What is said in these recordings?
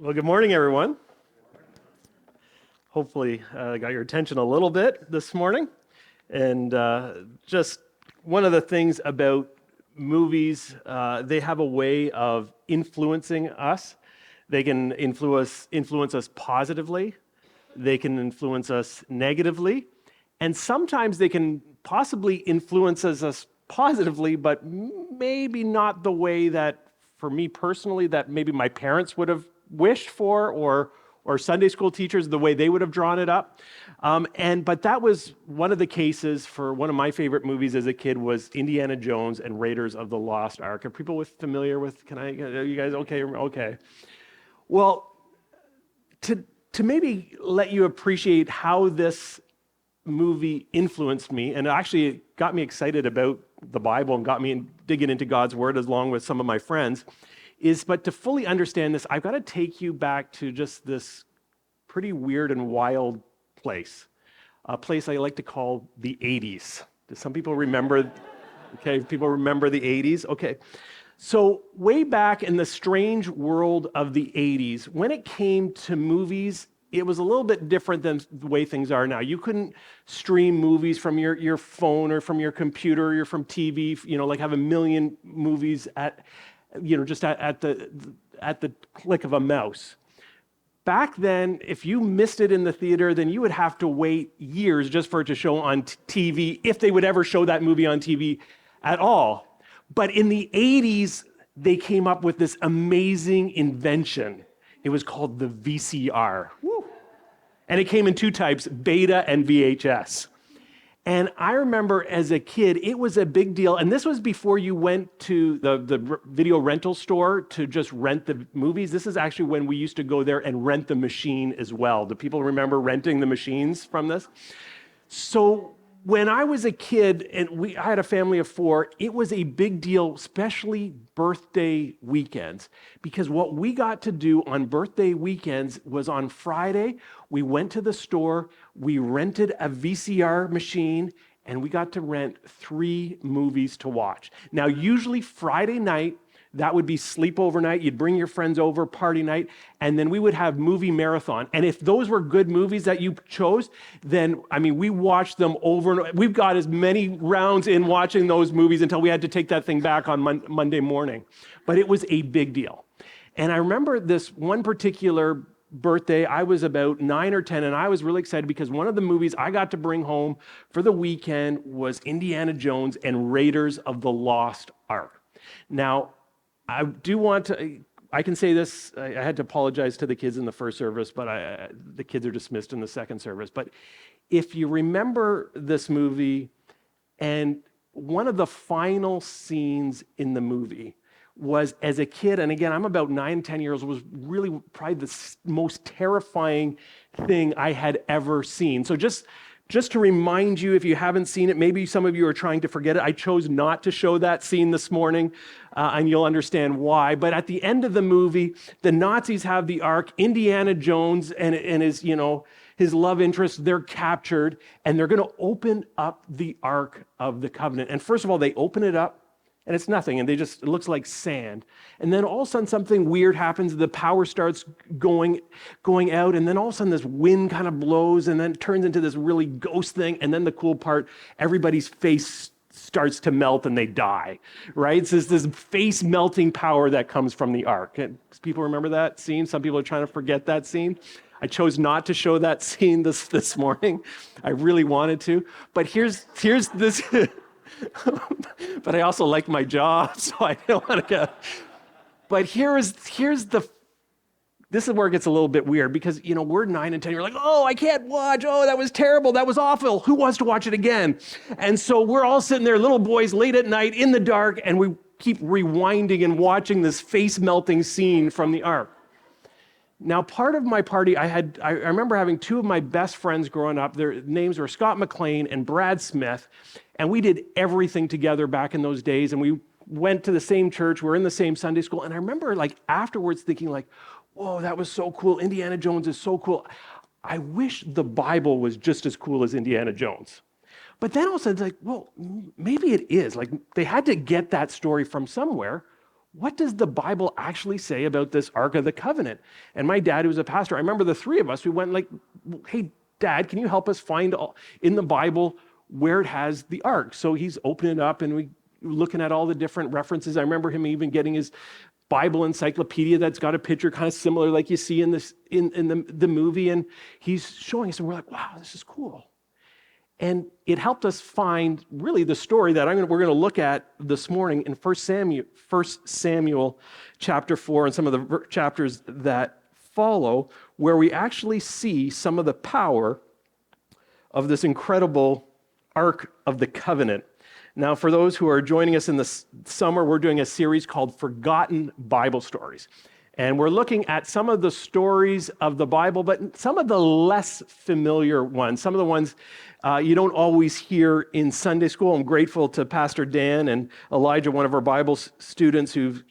Well, good morning, everyone. Hopefully, I got your attention a little bit this morning. And just one of the things about movies, they have a way of influencing us. They can influence us positively. They can influence us negatively. And sometimes they can possibly influence us positively, but maybe not the way that, for me personally, that maybe my parents would have wished for, or Sunday school teachers, the way they would have drawn it up. But that was one of the cases for one of my favorite movies as a kid was Indiana Jones and Raiders of the Lost Ark. Are people familiar with, are you guys okay? Okay. Well, to maybe let you appreciate how this movie influenced me, and actually it got me excited about the Bible and got me digging into God's Word along with some of my friends, but to fully understand this, I've got to take you back to just this pretty weird and wild place, a place I like to call the 80s. Do some people remember? Okay, people remember the 80s? Okay. So way back in the strange world of the 80s, when it came to movies, it was a little bit different than the way things are now. You couldn't stream movies from your phone or from your computer or from TV, like have a million movies at the click of a mouse. Back then, if you missed it in the theater, then you would have to wait years just for it to show on TV, if they would ever show that movie on TV at all. But in the 80s, they came up with this amazing invention. It was called the VCR. Woo. And it came in two types, beta and VHS. And I remember as a kid, it was a big deal. And this was before you went to the video rental store to just rent the movies. This is actually when we used to go there and rent the machine as well. Do people remember renting the machines from this? So when I was a kid, and I had a family of 4, it was a big deal, especially birthday weekends, because what we got to do on birthday weekends was on Friday, we went to the store, we rented a VCR machine, and we got to rent 3 movies to watch. Now, usually Friday night, that would be sleepover night. You'd bring your friends over, party night, and then we would have movie marathon. And if those were good movies that you chose, then, we watched them over and over. We've got as many rounds in watching those movies until we had to take that thing back on Monday morning. But it was a big deal. And I remember this one particular birthday, I was about 9 or 10, and I was really excited because one of the movies I got to bring home for the weekend was Indiana Jones and Raiders of the Lost Ark. Now, I can say this, I had to apologize to the kids in the first service, but the kids are dismissed in the second service. But if you remember this movie, and one of the final scenes in the movie was, as a kid, and again, I'm about 9, 10 years old, was really probably the most terrifying thing I had ever seen. So just to remind you, if you haven't seen it, maybe some of you are trying to forget it. I chose not to show that scene this morning, and you'll understand why. But at the end of the movie, the Nazis have the Ark. Indiana Jones and his love interest, they're captured, and they're going to open up the Ark of the Covenant. And first of all, they open it up, and it's nothing, and it looks like sand. And then all of a sudden something weird happens, the power starts going out, and then all of a sudden this wind kind of blows, and then it turns into this really ghost thing, and then the cool part, everybody's face starts to melt and they die, right? It's this face melting power that comes from the Ark. And people remember that scene? Some people are trying to forget that scene. I chose not to show that scene this morning. I really wanted to, but here's this... But I also like my job, so I don't want to go. But this is where it gets a little bit weird, because, we're 9 and 10, you're like, oh, I can't watch, oh, that was terrible, that was awful, who wants to watch it again? And so we're all sitting there, little boys, late at night, in the dark, and we keep rewinding and watching this face-melting scene from the Ark. Now, part of my party, I remember having 2 of my best friends growing up. Their names were Scott McLean and Brad Smith, and we did everything together back in those days, and we went to the same church, we were in the same Sunday school, and I remember afterwards thinking whoa, that was so cool, Indiana Jones is so cool. I wish the Bible was just as cool as Indiana Jones. But then all of a sudden, well, maybe it is. They had to get that story from somewhere. what does the Bible actually say about this Ark of the Covenant? And my dad, who was a pastor, I remember the three of us, we went like, hey, Dad, can you help us find in the Bible where it has the Ark? So he's opening it up and we looking at all the different references. I remember him even getting his Bible encyclopedia that's got a picture kind of similar like you see in the movie. And he's showing us and we're like, wow, this is cool. And it helped us find really the story that we're going to look at this morning in 1 Samuel chapter 4 and some of the chapters that follow, where we actually see some of the power of this incredible Ark of the Covenant. Now, for those who are joining us in the summer, we're doing a series called Forgotten Bible Stories. And we're looking at some of the stories of the Bible, but some of the less familiar ones, some of the ones you don't always hear in Sunday school. I'm grateful to Pastor Dan and Elijah, one of our Bible students who've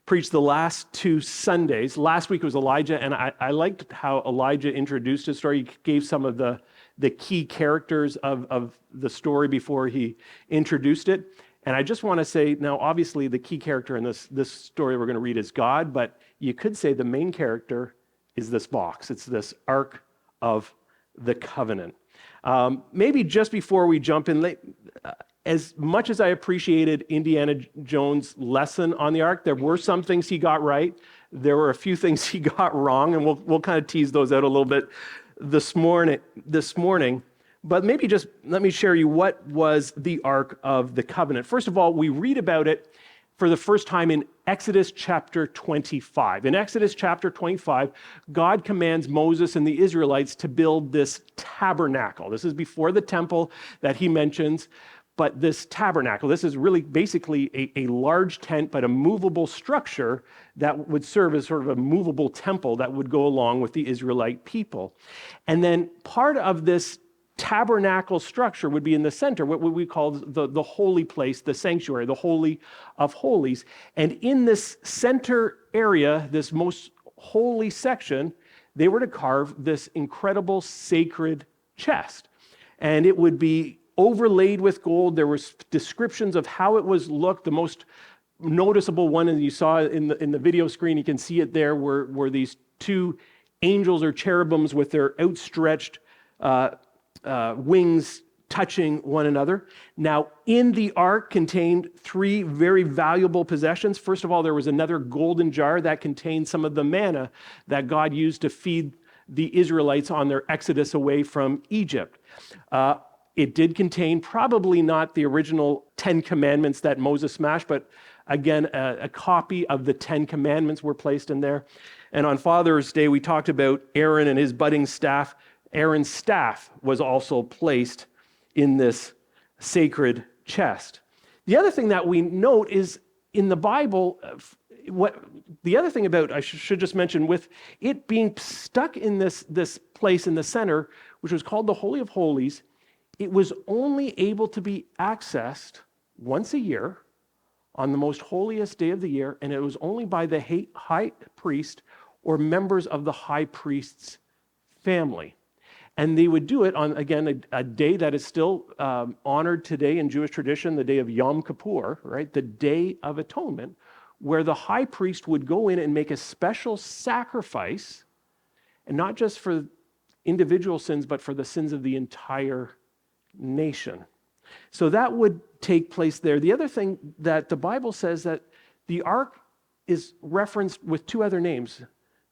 preached the last 2 Sundays. Last week was Elijah, and I liked how Elijah introduced his story. He gave some of the key characters of the story before he introduced it. And I just want to say, now obviously the key character in this story we're going to read is God, but you could say the main character is this box. It's this Ark of the Covenant. Maybe just before we jump in, as much as I appreciated Indiana Jones' lesson on the Ark, there were some things he got right. There were a few things he got wrong, and we'll kind of tease those out a little bit this morning. But maybe just let me share you what was the Ark of the Covenant. First of all, we read about it for the first time in Exodus chapter 25. In Exodus chapter 25, God commands Moses and the Israelites to build this tabernacle. This is before the temple that he mentions, but this tabernacle, this is really basically a large tent, but a movable structure that would serve as sort of a movable temple that would go along with the Israelite people. And then part of this tabernacle structure would be in the center, what we call the holy place, the sanctuary, the Holy of Holies. And in this center area, this most holy section, they were to carve this incredible sacred chest. And it would be overlaid with gold. There was descriptions of how it was looked. The most noticeable one, and you saw in the video screen, you can see it there, were these 2 angels or cherubims with their outstretched wings touching one another. Now, in the ark contained 3 very valuable possessions. First of all, there was another golden jar that contained some of the manna that God used to feed the Israelites on their exodus away from Egypt. It did contain probably not the original 10 commandments that Moses smashed, but again, a copy of the 10 commandments were placed in there. And on Father's Day, we talked about Aaron and his budding staff. Aaron's staff was also placed in this sacred chest. The other thing that we note is in the Bible, I should just mention, with it being stuck in this place in the center, which was called the Holy of Holies, it was only able to be accessed once a year on the most holiest day of the year, and it was only by the high priest or members of the high priest's family. And they would do it on, again, a day that is still honored today in Jewish tradition, the day of Yom Kippur, right? The Day of Atonement, where the high priest would go in and make a special sacrifice, and not just for individual sins, but for the sins of the entire nation. So that would take place there. The other thing that the Bible says that the ark is referenced with 2 other names.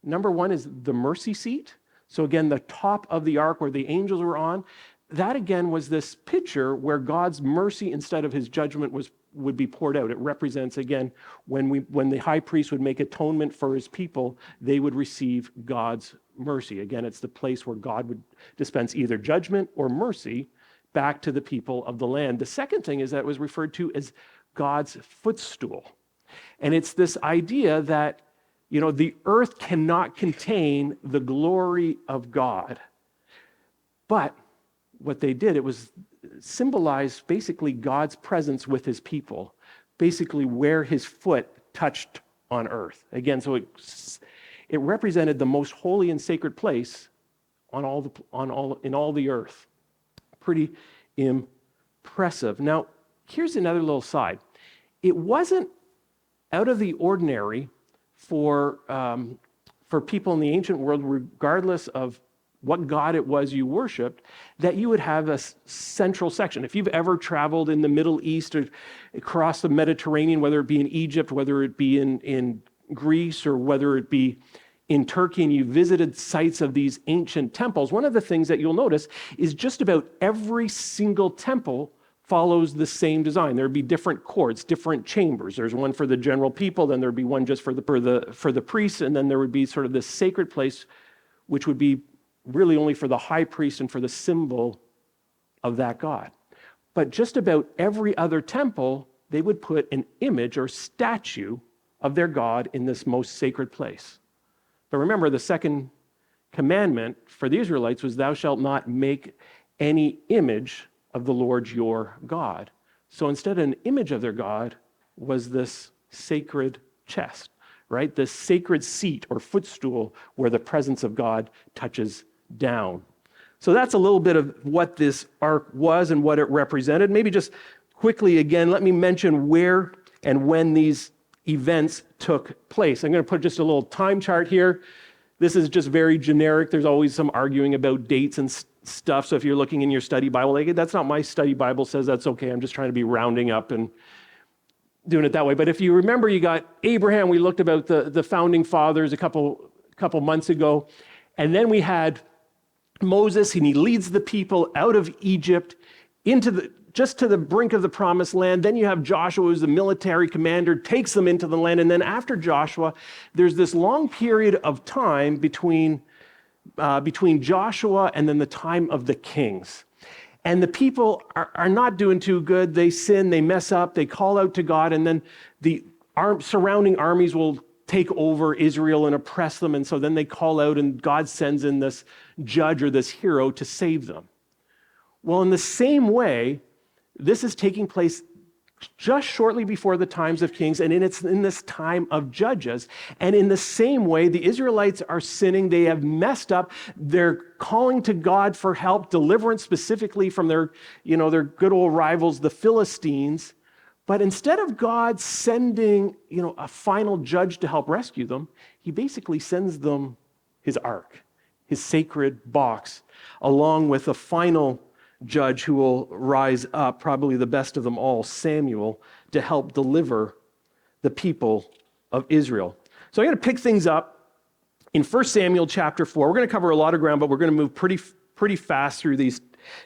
Number 1 is the mercy seat. So again, the top of the ark where the angels were on, that again was this picture where God's mercy instead of his judgment would be poured out. It represents, again, when the high priest would make atonement for his people, they would receive God's mercy. Again, it's the place where God would dispense either judgment or mercy back to the people of the land. The second thing is that it was referred to as God's footstool. And it's this idea that the earth cannot contain the glory of God. But what they did, it was symbolized basically God's presence with his people, basically where his foot touched on earth. Again, so it represented the most holy and sacred place in all the earth. Pretty impressive. Now, here's another little side. It wasn't out of the ordinary for people in the ancient world, regardless of what God it was you worshiped, that you would have a central section. If you've ever traveled in the Middle East or across the Mediterranean, whether it be in Egypt, whether it be in Greece, or whether it be in Turkey, and you visited sites of these ancient temples, one of the things that you'll notice is just about every single temple follows the same design. There'd be different courts, different chambers. There's one for the general people, then there'd be one just for the priests, and then there would be sort of this sacred place, which would be really only for the high priest and for the symbol of that God. But just about every other temple, they would put an image or statue of their God in this most sacred place. But remember, the second commandment for the Israelites was, thou shalt not make any image of the Lord your God. So instead, an image of their God was this sacred chest, right? This sacred seat or footstool where the presence of God touches down. So that's a little bit of what this ark was and what it represented. Maybe just quickly again, let me mention where and when these events took place. I'm going to put just a little time chart here. This is just very generic. There's always some arguing about dates and stuff. So if you're looking in your study Bible, like, that's not my study Bible, says that's okay. I'm just trying to be rounding up and doing it that way. But if you remember, you got Abraham. We looked about the founding fathers a couple months ago. And then we had Moses, and he leads the people out of Egypt just to the brink of the promised land. Then you have Joshua, who's the military commander, takes them into the land. And then after Joshua, there's this long period of time between Joshua and then the time of the kings. And the people are not doing too good. They sin, they mess up, they call out to God, and then the surrounding armies will take over Israel and oppress them. And so then they call out, and God sends in this judge or this hero to save them. Well, in the same way, this is taking place just shortly before the times of kings, and it's in this time of judges. And in the same way, the Israelites are sinning. They have messed up. They're calling to God for help, deliverance specifically from their good old rivals, the Philistines. But instead of God sending, a final judge to help rescue them, he basically sends them his ark, his sacred box, along with a final judge who will rise up, probably the best of them all, Samuel, to help deliver the people of Israel. So I'm going to pick things up in 1 Samuel chapter 4. We're going to cover a lot of ground, but we're going to move pretty fast through these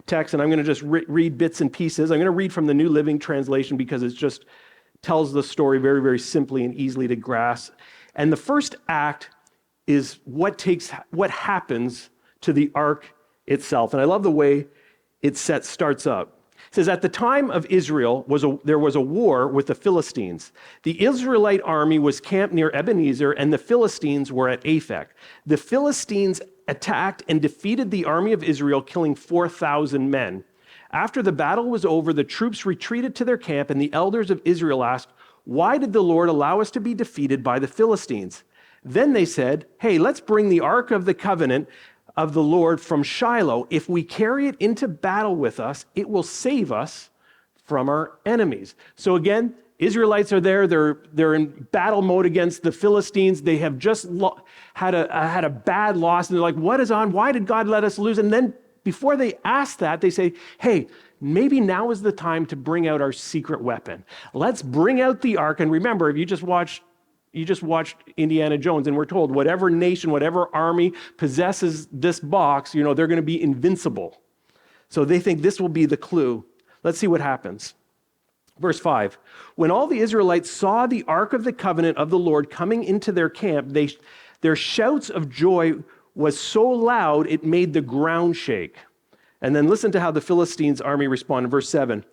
texts, and I'm going to just read bits and pieces. I'm going to read from the New Living Translation because it just tells the story very, very simply and easily to grasp. And the first act is what happens to the ark itself. And I love the way it starts up. It says, at the time of Israel, there was a war with the Philistines. The Israelite army was camped near Ebenezer, and the Philistines were at Aphek. The Philistines attacked and defeated the army of Israel, killing 4,000 men. After the battle was over, the troops retreated to their camp, and the elders of Israel asked, why did the Lord allow us to be defeated by the Philistines? Then they said, hey, let's bring the Ark of the Covenant of the Lord from Shiloh. If we carry it into battle with us, it will save us from our enemies. So again, Israelites are there. They're in battle mode against the Philistines. They have just had a bad loss, and they're like, what is on? Why did God let us lose? And then before they ask that, they say, hey, maybe now is the time to bring out our secret weapon. Let's bring out the ark. And remember, if you just watched Indiana Jones, and we're told whatever nation, whatever army possesses this box, they're going to be invincible. So they think this will be the clue. Let's see what happens. Verse 5, when all the Israelites saw the Ark of the Covenant of the Lord coming into their camp, their shouts of joy was so loud it made the ground shake. And then listen to how the Philistines' army responded. Verse 7,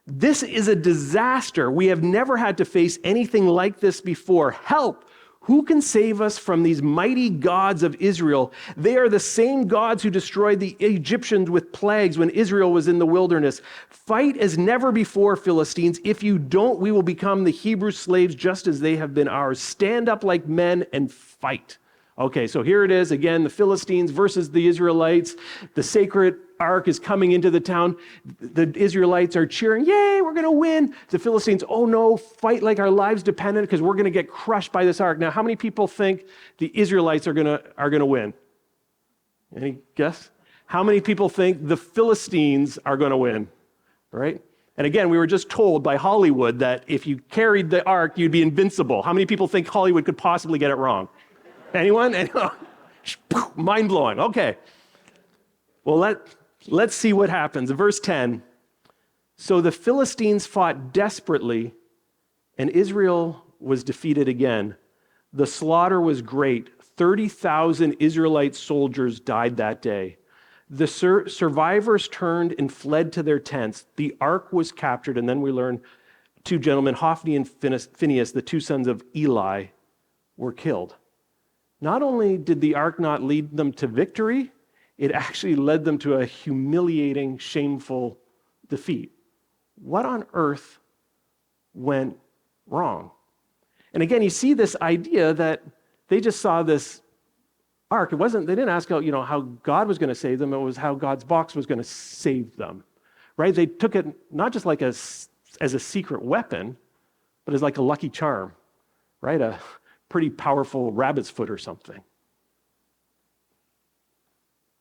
this is a disaster. We have never had to face anything like this before. Help! Who can save us from these mighty gods of Israel? They are the same gods who destroyed the Egyptians with plagues when Israel was in the wilderness. Fight as never before, Philistines. If you don't, we will become the Hebrew slaves just as they have been ours. Stand up like men and fight. Okay, so here it is again, the Philistines versus the Israelites. The sacred ark is coming into the town. The Israelites are cheering, yay, we're going to win. The Philistines, oh no, fight like our lives depend on it because we're going to get crushed by this ark. Now, how many people think the Israelites are going to win? Any guess? How many people think the Philistines are going to win? Right? And again, we were just told by Hollywood that if you carried the ark, you'd be invincible. How many people think Hollywood could possibly get it wrong? Anyone? Mind blowing. Okay. Well, let's see what happens. In verse 10, so the Philistines fought desperately, and Israel was defeated again. The slaughter was great. 30,000 Israelite soldiers died that day. The survivors turned and fled to their tents. The ark was captured, and then we learn two gentlemen, Hophni and Phinehas, the two sons of Eli, were killed. Not only did the ark not lead them to victory, it actually led them to a humiliating, shameful defeat. What on earth went wrong? And again, you see this idea that they just saw this ark. They didn't ask how God was going to save them, it was how God's box was going to save them. Right? They took it not just like as a secret weapon, but as like a lucky charm, right? A pretty powerful rabbit's foot or something.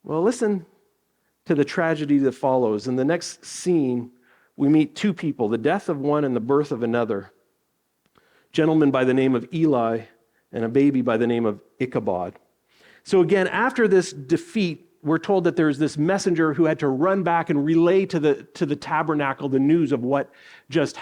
Well, listen to the tragedy that follows. In the next scene, we meet two people, the death of one and the birth of another. A gentleman by the name of Eli and a baby by the name of Ichabod. So again, after this defeat, we're told that there's this messenger who had to run back and relay to the tabernacle the news of what just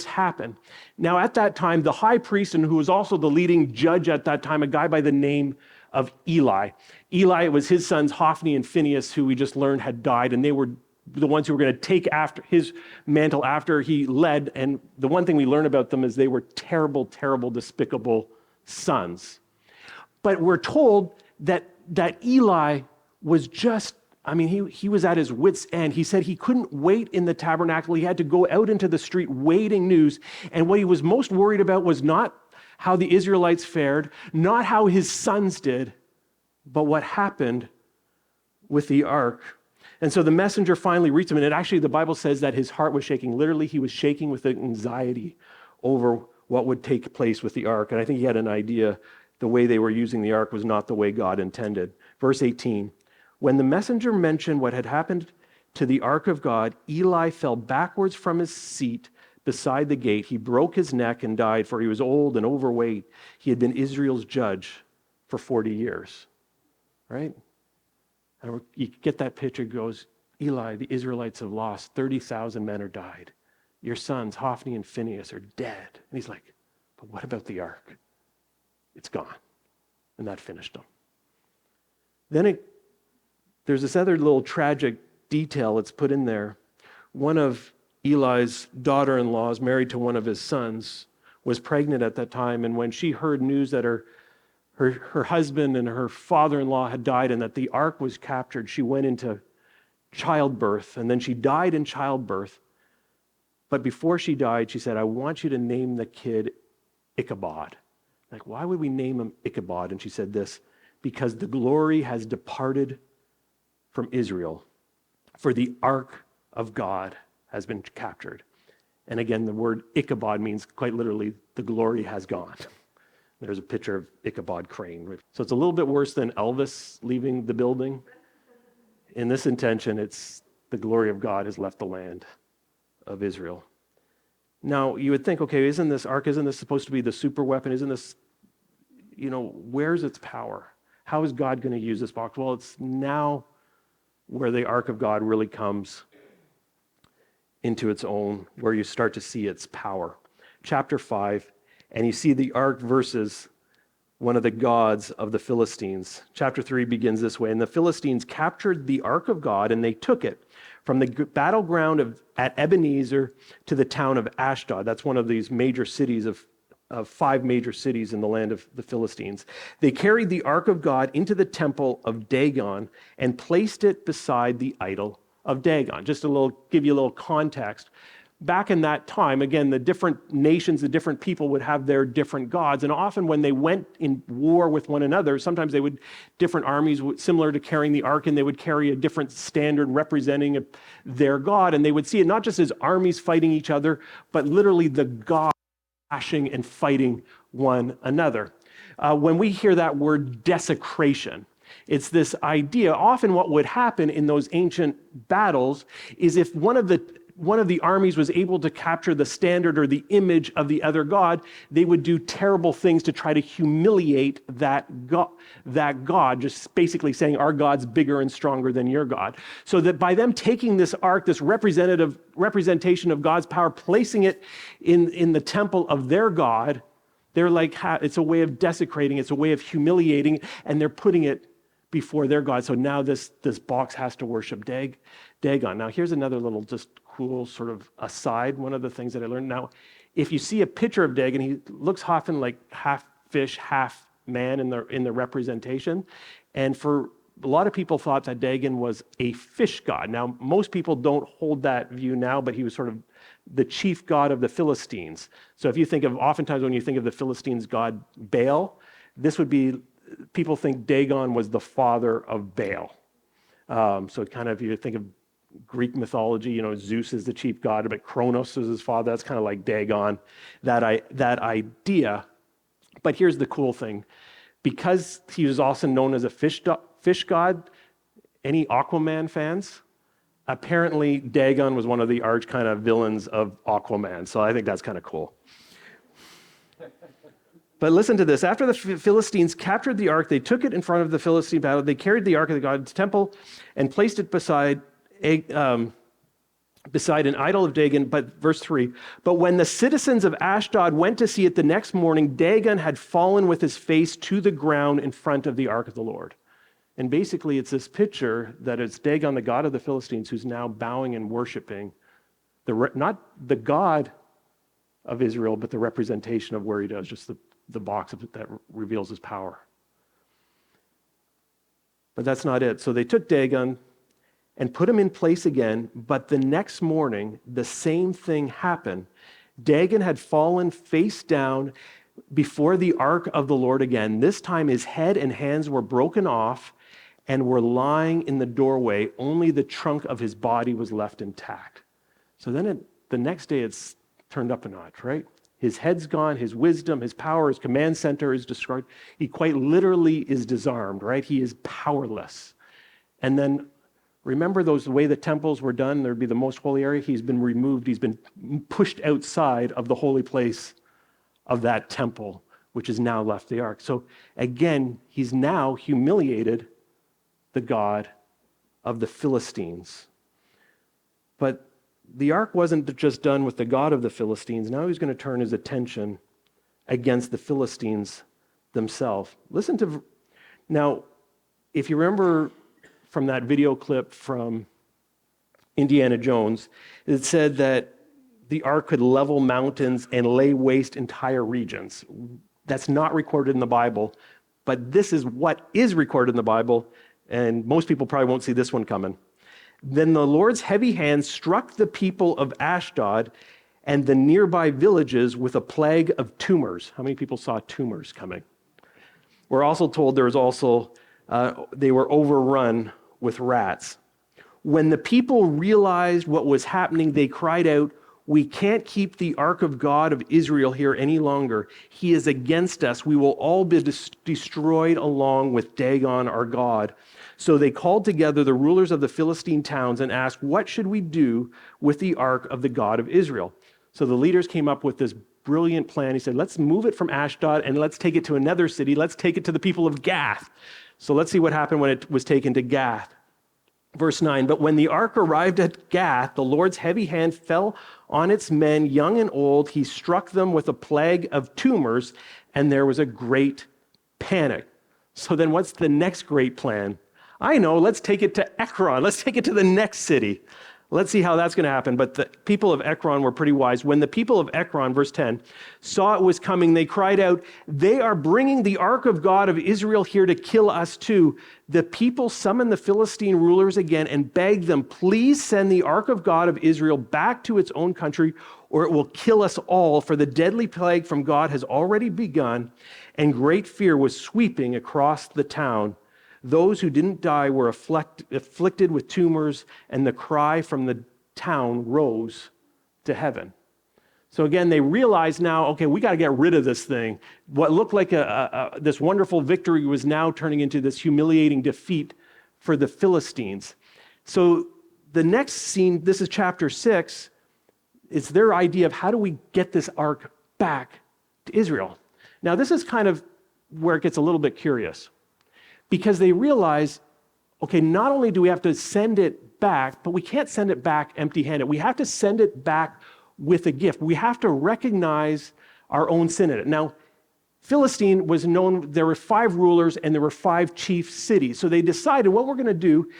happened. Now, at that time, the high priest, and who was also the leading judge at that time, a guy by the name of Eli. Eli, it was his sons, Hophni and Phinehas, who we just learned had died, and they were the ones who were going to take after his mantle after he led. And the one thing we learn about them is they were terrible, terrible, despicable sons. But we're told that Eli was just, he was at his wit's end. He said he couldn't wait in the tabernacle. He had to go out into the street waiting news. And what he was most worried about was not how the Israelites fared, not how his sons did, but what happened with the ark. And so the messenger finally reached him, and actually the Bible says that his heart was shaking. Literally, he was shaking with anxiety over what would take place with the ark. And I think he had an idea the way they were using the ark was not the way God intended. Verse 18, when the messenger mentioned what had happened to the ark of God, Eli fell backwards from his seat beside the gate. He broke his neck and died, for he was old and overweight. He had been Israel's judge for 40 years. Right? And you get that picture, goes, Eli, the Israelites have lost. 30,000 men are died. Your sons, Hophni and Phinehas, are dead. And he's like, but what about the ark? It's gone. And that finished him. Then there's this other little tragic detail that's put in there. One of Eli's daughter-in-laws, married to one of his sons, was pregnant at that time. And when she heard news that her husband and her father-in-law had died and that the ark was captured, she went into childbirth. And then she died in childbirth. But before she died, she said, I want you to name the kid Ichabod. Like, why would we name him Ichabod? And she said this, because the glory has departed from Israel, for the ark of God has been captured. And again, the word Ichabod means quite literally, the glory has gone. There's a picture of Ichabod Crane. So it's a little bit worse than Elvis leaving the building. In this intention, it's the glory of God has left the land of Israel. Now, you would think, okay, isn't this supposed to be the super weapon? Isn't this, where's its power? How is God going to use this box? Well, it's now where the ark of God really comes into its own, where you start to see its power. Chapter 5, and you see the ark versus one of the gods of the Philistines. Chapter 3 begins this way, and the Philistines captured the ark of God, and they took it from the battleground at Ebenezer to the town of Ashdod. That's one of these major cities of 5 major cities in the land of the Philistines. They carried the ark of God into the temple of Dagon and placed it beside the idol of Dagon. Just give you a little context. back in that time, again, the different nations, the different people would have their different gods. And often when they went in war with one another, sometimes different armies, similar to carrying the ark, and they would carry a different standard representing their god. And they would see it not just as armies fighting each other, but literally the god clashing and fighting one another. When we hear that word desecration, it's this idea, often what would happen in those ancient battles is if one of the armies was able to capture the standard or the image of the other god, they would do terrible things to try to humiliate that god, just basically saying our god's bigger and stronger than your god. So that by them taking this ark, this representation of God's power, placing it in the temple of their god, they're like, it's a way of desecrating, it's a way of humiliating, and they're putting it before their god. So now this box has to worship Dagon. Now here's another little just cool sort of aside. One of the things that I learned. Now, if you see a picture of Dagon, he looks often like half fish, half man in the representation. And for a lot of people thought that Dagon was a fish god. Now, most people don't hold that view now, but he was sort of the chief god of the Philistines. So if you think of, oftentimes when you think of the Philistines' god Baal, this would be, people think Dagon was the father of Baal. So kind of, you think of Greek mythology, Zeus is the chief god, but Kronos is his father. That's kind of like Dagon, that idea. But here's the cool thing. Because he was also known as a fish god, any Aquaman fans? Apparently, Dagon was one of the arch kind of villains of Aquaman. So I think that's kind of cool. But listen to this. After the Philistines captured the ark, they took it in front of the Philistine battle. They carried the ark of the God's temple and placed it beside an idol of Dagon. But verse 3, but when the citizens of Ashdod went to see it the next morning, Dagon had fallen with his face to the ground in front of the ark of the Lord. And basically, it's this picture that it's Dagon, the god of the Philistines, who's now bowing and worshiping, not the God of Israel, but the representation of where he does, just the box that reveals his power. But that's not it. So they took Dagon and put him in place again, but the next morning, the same thing happened. Dagon had fallen face down before the ark of the Lord again. This time his head and hands were broken off and were lying in the doorway. Only the trunk of his body was left intact. So then the next day it's turned up a notch, right? His head's gone, his wisdom, his power, his command center is destroyed. He quite literally is disarmed, right? He is powerless. And then remember the way the temples were done? There'd be the most holy area. He's been removed. He's been pushed outside of the holy place of that temple, which has now left the ark. So again, he's now humiliated the God of the Philistines. But the ark wasn't just done with the God of the Philistines. Now he's going to turn his attention against the Philistines themselves. Now, if you remember from that video clip from Indiana Jones, it said that the ark could level mountains and lay waste entire regions. That's not recorded in the Bible, but this is what is recorded in the Bible, and most people probably won't see this one coming. Then the Lord's heavy hand struck the people of Ashdod and the nearby villages with a plague of tumors. How many people saw tumors coming? We're also told there was also, they were overrun with rats. When the people realized what was happening, they cried out, "We can't keep the ark of God of Israel here any longer. He is against us. We will all be destroyed along with Dagon, our God." So they called together the rulers of the Philistine towns and asked, "What should we do with the ark of the God of Israel?" So the leaders came up with this brilliant plan. He said, let's move it from Ashdod and let's take it to another city. Let's take it to the people of Gath. So let's see what happened when it was taken to Gath. Verse 9, but when the ark arrived at Gath, the Lord's heavy hand fell on its men, young and old. He struck them with a plague of tumors, and there was a great panic. So then what's the next great plan? I know, let's take it to Ekron. Let's take it to the next city. let's see how that's going to happen. But the people of Ekron were pretty wise. When the people of Ekron, verse 10, saw it was coming, they cried out, "They are bringing the ark of God of Israel here to kill us too." The people summoned the Philistine rulers again and begged them, "Please send the ark of God of Israel back to its own country, or it will kill us all, for the deadly plague from God has already begun." And great fear was sweeping across the town. Those who didn't die were afflicted with tumors, and the cry from the town rose to heaven. So again, they realized now, okay, we got to get rid of this thing. What looked like this wonderful victory was now turning into this humiliating defeat for the Philistines. So the next scene, this is chapter 6, it's their idea of how do we get this ark back to Israel. Now this is kind of where it gets a little bit curious. Because they realize, okay, not only do we have to send it back, but we can't send it back empty-handed. We have to send it back with a gift. We have to recognize our own sin in it. Now, Philistine was known, there were 5 rulers and there were 5 chief cities. So they decided what we're going to do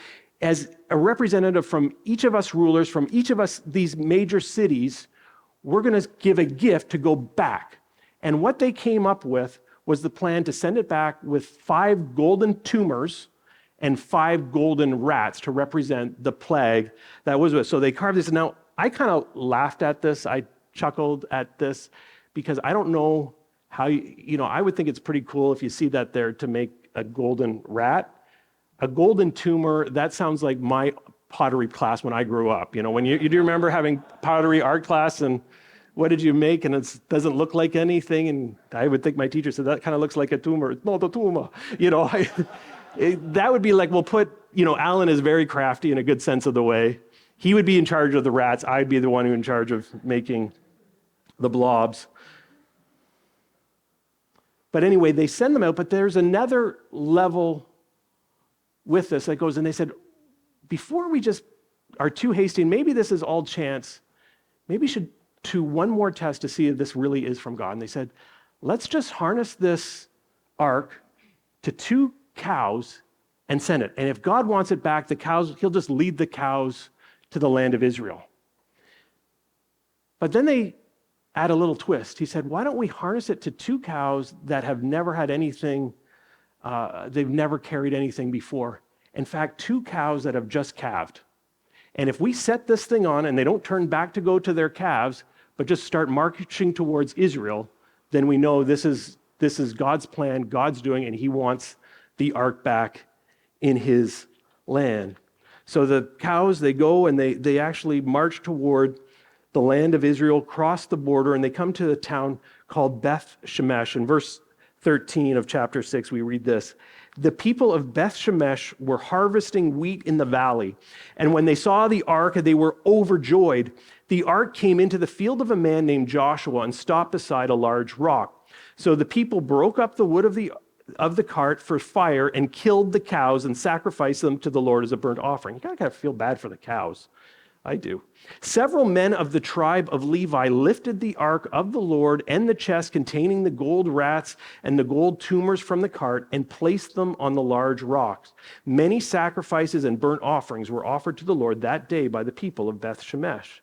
as a representative from each of us rulers, from each of us, these major cities, we're going to give a gift to go back. And what they came up with was the plan to send it back with 5 golden tumors and 5 golden rats to represent the plague that was with. So they carved this. Now, I kind of laughed at this. I chuckled at this because I don't know how, I would think it's pretty cool if you see that there to make a golden rat. A golden tumor, that sounds like my pottery class when I grew up. When you do remember having pottery art class and what did you make? And it doesn't look like anything. And I would think my teacher said, that kind of looks like a tumor. It's not a tumor. That would be like, we'll put, Alan is very crafty in a good sense of the way. He would be in charge of the rats. I'd be the one who's in charge of making the blobs. But anyway, they send them out, but there's another level with this that goes, and they said, before we just are too hasty, and maybe this is all chance, maybe we should do one more test to see if this really is from God. And they said, let's just harness this ark to 2 cows and send it. And if God wants it back, the cows, he'll just lead the cows to the land of Israel. But then they add a little twist. He said, why don't we harness it to 2 cows that have never had anything, they've never carried anything before. In fact, 2 cows that have just calved. And if we set this thing on and they don't turn back to go to their calves, but just start marching towards Israel, then we know this is God's plan, God's doing, and he wants the ark back in his land. So the cows, they go and they actually march toward the land of Israel, cross the border, and they come to a town called Beth Shemesh. In verse 13 of chapter 6, we read this. The people of Beth Shemesh were harvesting wheat in the valley, and when they saw the ark, they were overjoyed. The ark came into the field of a man named Joshua and stopped beside a large rock. So the people broke up the wood of the cart for fire and killed the cows and sacrificed them to the Lord as a burnt offering. You kind of feel bad for the cows. I do. Several men of the tribe of Levi lifted the ark of the Lord and the chest containing the gold rats and the gold tumors from the cart and placed them on the large rocks. Many sacrifices and burnt offerings were offered to the Lord that day by the people of Beth Shemesh.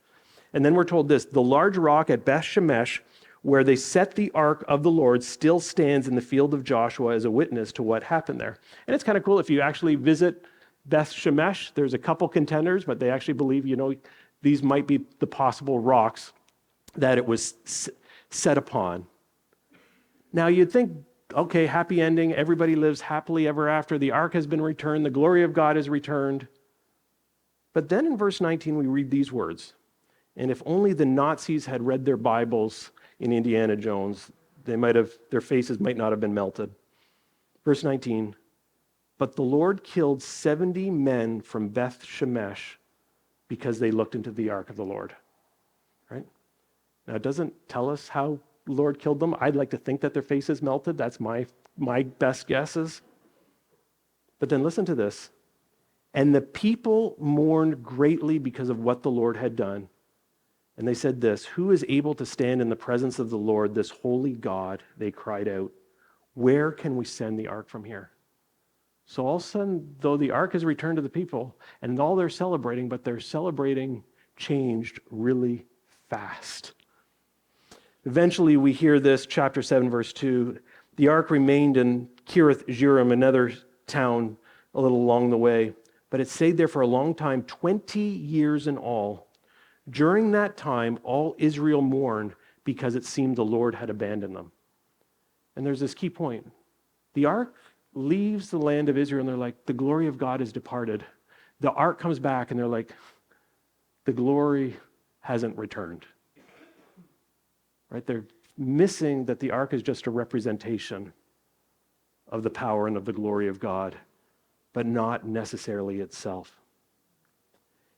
And then we're told this, the large rock at Beth Shemesh where they set the ark of the Lord still stands in the field of Joshua as a witness to what happened there. And it's kind of cool if you actually visit Beth Shemesh, there's a couple contenders, but they actually believe, these might be the possible rocks that it was set upon. Now you'd think, okay, happy ending, everybody lives happily ever after, the ark has been returned, the glory of God is returned. But then in verse 19, we read these words, and if only the Nazis had read their Bibles in Indiana Jones, their faces might not have been melted. Verse 19, but the Lord killed 70 men from Beth Shemesh because they looked into the ark of the Lord. Right? Now, it doesn't tell us how the Lord killed them. I'd like to think that their faces melted. That's my best guesses. But then listen to this. And the people mourned greatly because of what the Lord had done. And they said this, who is able to stand in the presence of the Lord, this holy God? They cried out, where can we send the ark from here? So all of a sudden, though the ark is returned to the people, and all they're celebrating, but their celebrating changed really fast. Eventually, we hear this, chapter 7, verse 2. The ark remained in Kiriath Jearim, another town a little along the way, but it stayed there for a long time, 20 years in all. During that time, all Israel mourned because it seemed the Lord had abandoned them. And there's this key point. The ark leaves the land of Israel, and they're like, the glory of God has departed. The ark comes back, and they're like, the glory hasn't returned. Right? They're missing that the ark is just a representation of the power and of the glory of God, but not necessarily itself.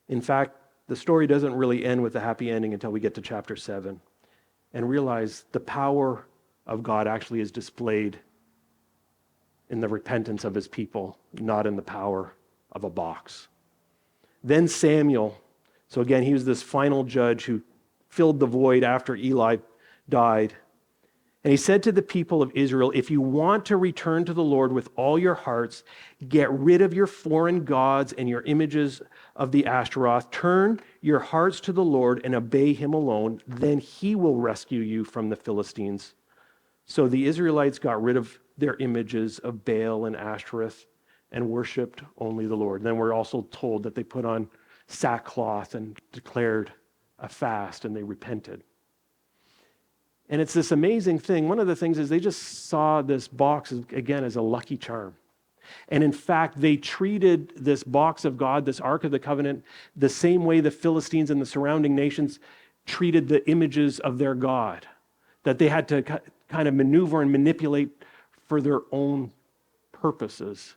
In fact, the story doesn't really end with a happy ending until we get to chapter 7 and realize the power of God actually is displayed in the repentance of his people, not in the power of a box. Then Samuel, so again, he was this final judge who filled the void after Eli died. And he said to the people of Israel, if you want to return to the Lord with all your hearts, get rid of your foreign gods and your images of the Ashtaroth. Turn your hearts to the Lord and obey him alone. Then he will rescue you from the Philistines. So the Israelites got rid of their images of Baal and Ashtoreth and worshiped only the Lord. Then we're also told that they put on sackcloth and declared a fast, and they repented. And it's this amazing thing. One of the things is they just saw this box, again, as a lucky charm. And in fact, they treated this box of God, this Ark of the Covenant, the same way the Philistines and the surrounding nations treated the images of their God, that they had to kind of maneuver and manipulate for their own purposes.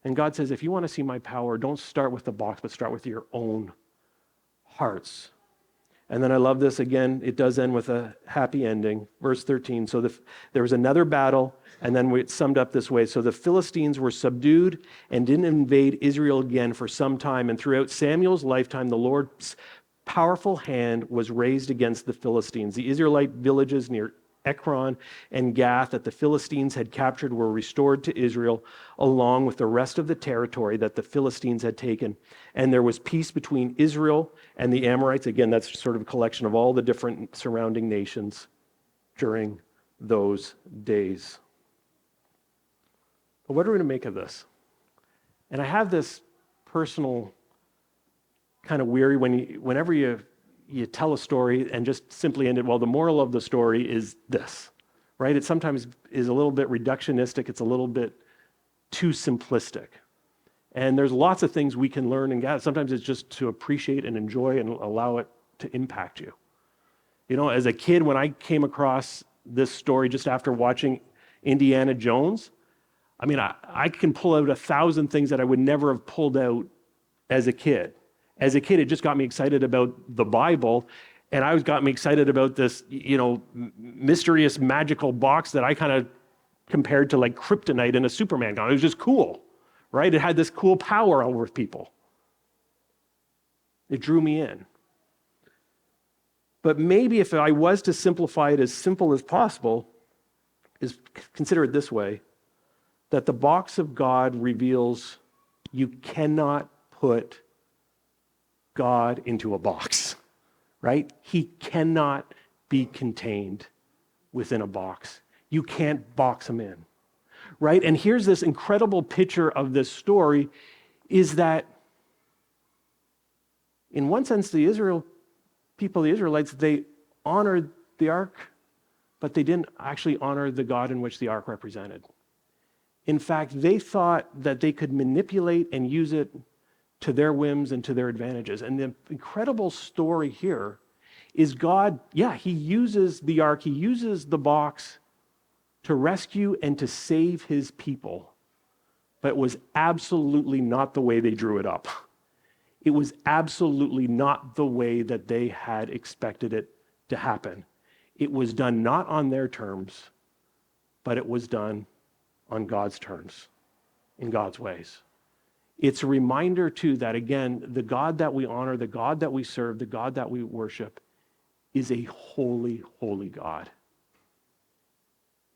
And God says, if you want to see my power, don't start with the box, but start with your own hearts. And then I love this again. It does end with a happy ending. Verse 13. So there was another battle, and then it's summed up this way. So the Philistines were subdued and didn't invade Israel again for some time. And throughout Samuel's lifetime, the Lord's powerful hand was raised against the Philistines. The Israelite villages near Ekron and Gath that the Philistines had captured were restored to Israel, along with the rest of the territory that the Philistines had taken. And there was peace between Israel and the Amorites. Again, that's sort of a collection of all the different surrounding nations during those days. But what are we going to make of this? And I have this personal kind of weary whenever you tell a story and just simply end it, well, the moral of the story is this, right? It sometimes is a little bit reductionistic. It's a little bit too simplistic. And there's lots of things we can learn and get. Sometimes it's just to appreciate and enjoy and allow it to impact you. You know, as a kid, when I came across this story just after watching Indiana Jones, I mean, I can pull out 1,000 things that I would never have pulled out as a kid. As a kid, it just got me excited about the Bible, and got me excited about this, mysterious magical box that I kind of compared to like kryptonite in a Superman gun. It was just cool, right? It had this cool power over people. It drew me in. But maybe if I was to simplify it as simple as possible, is consider it this way, that the box of God reveals you cannot put God into a box, right? He cannot be contained within a box. You can't box him in, right? And here's this incredible picture of this story is that in one sense, the Israelites, they honored the ark, but they didn't actually honor the God in which the ark represented. In fact, they thought that they could manipulate and use it to their whims and to their advantages. And the incredible story here is God, he uses the ark, he uses the box to rescue and to save his people. But it was absolutely not the way they drew it up. It was absolutely not the way that they had expected it to happen. It was done not on their terms, but it was done on God's terms, in God's ways. It's a reminder, too, that, again, the God that we honor, the God that we serve, the God that we worship is a holy, holy God.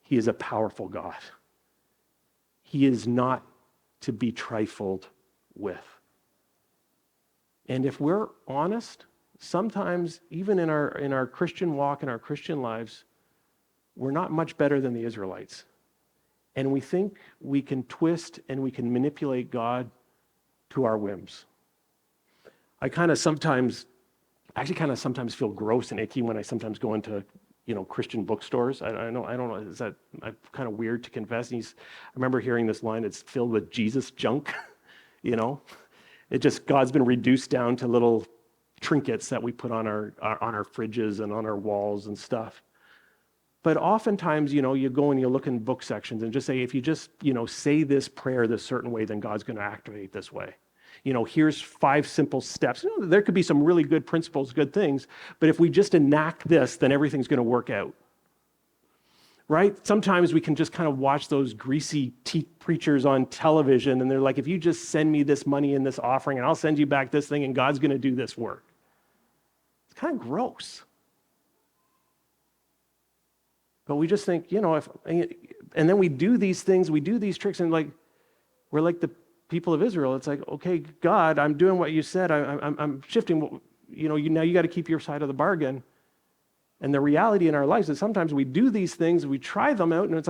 He is a powerful God. He is not to be trifled with. And if we're honest, sometimes even in our Christian walk, in our Christian lives, we're not much better than the Israelites. And we think we can twist and we can manipulate God to our whims. I sometimes feel gross and icky when I sometimes go into, Christian bookstores. I don't know, is that kind of weird to confess? I remember hearing this line, it's filled with Jesus junk, It just, God's been reduced down to little trinkets that we put on our fridges and on our walls and stuff. But oftentimes, you go and you look in book sections and just say, if you just, say this prayer this certain way, then God's going to activate this way. Here's 5 simple steps. There could be some really good principles, good things, but if we just enact this, then everything's going to work out. Right? Sometimes we can just kind of watch those greasy preachers on television, and they're like, if you just send me this money and this offering, and I'll send you back this thing, and God's going to do this work. It's kind of gross. But we just think, and then we do these things, we do these tricks, and we're like the people of Israel. It's like, okay, God, I'm doing what you said. I'm shifting. Now you got to keep your side of the bargain. And the reality in our lives is sometimes we do these things, we try them out, and it's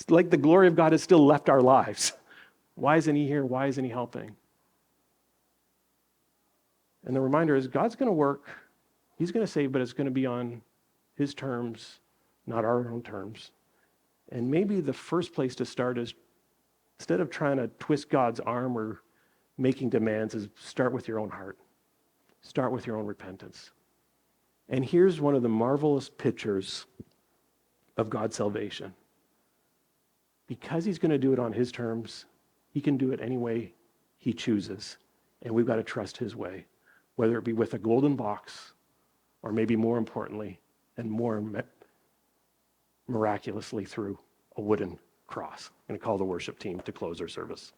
like the glory of God has still left our lives. Why isn't he here? Why isn't he helping? And the reminder is God's going to work. He's going to save, but it's going to be on his terms, not our own terms. And maybe the first place to start is, instead of trying to twist God's arm or making demands, is start with your own heart. Start with your own repentance. And here's one of the marvelous pictures of God's salvation. Because he's going to do it on his terms, he can do it any way he chooses. And we've got to trust his way, whether it be with a golden box or maybe more importantly and more miraculously through a wooden cross. I'm going to call the worship team to close our service.